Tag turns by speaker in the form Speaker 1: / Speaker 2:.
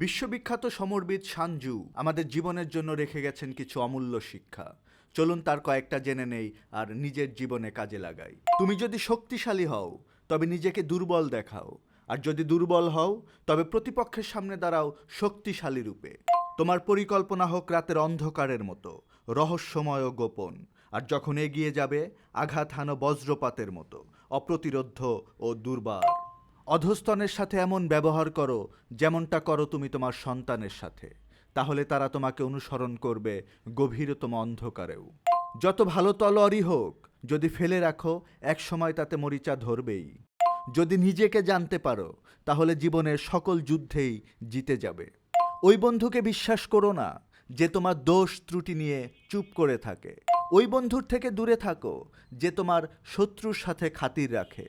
Speaker 1: বিশ্ববিখ্যাত সমরবিদ সানজু আমাদের জীবনের জন্য রেখে গেছেন কিছু অমূল্য শিক্ষা। চলুন তার কয়েকটা জেনে নেই আর নিজের জীবনে কাজে লাগাই। তুমি যদি শক্তিশালী হও তবে নিজেকে দুর্বল দেখাও, আর যদি দুর্বল হও তবে প্রতিপক্ষের সামনে দাঁড়াও শক্তিশালী রূপে। তোমার পরিকল্পনা হোক রাতের অন্ধকারের মতো রহস্যময় ও গোপন, আর যখন এগিয়ে যাবে আঘাত হানো বজ্রপাতের মতো অপ্রতিরোধ্য ও দুর্বার। অধস্তনের সাথে এমন ব্যবহার করো যেমনটা করো তুমি তোমার সন্তানের সাথে, তাহলে তারা তোমাকে অনুসরণ করবে গভীরতম অন্ধকারেও। যত ভালো তলোয়ারই হোক, যদি ফেলে রাখো এক সময় তাতে মরিচা ধরবেই। যদি নিজেকে জানতে পারো তাহলে জীবনের সকল যুদ্ধেই জিতে যাবে। ওই বন্ধুকে বিশ্বাস করো না যে তোমার দোষ ত্রুটি নিয়ে চুপ করে থাকে। ওই বন্ধুর থেকে দূরে থাকো যে তোমার শত্রুর সাথে খাতির রাখে।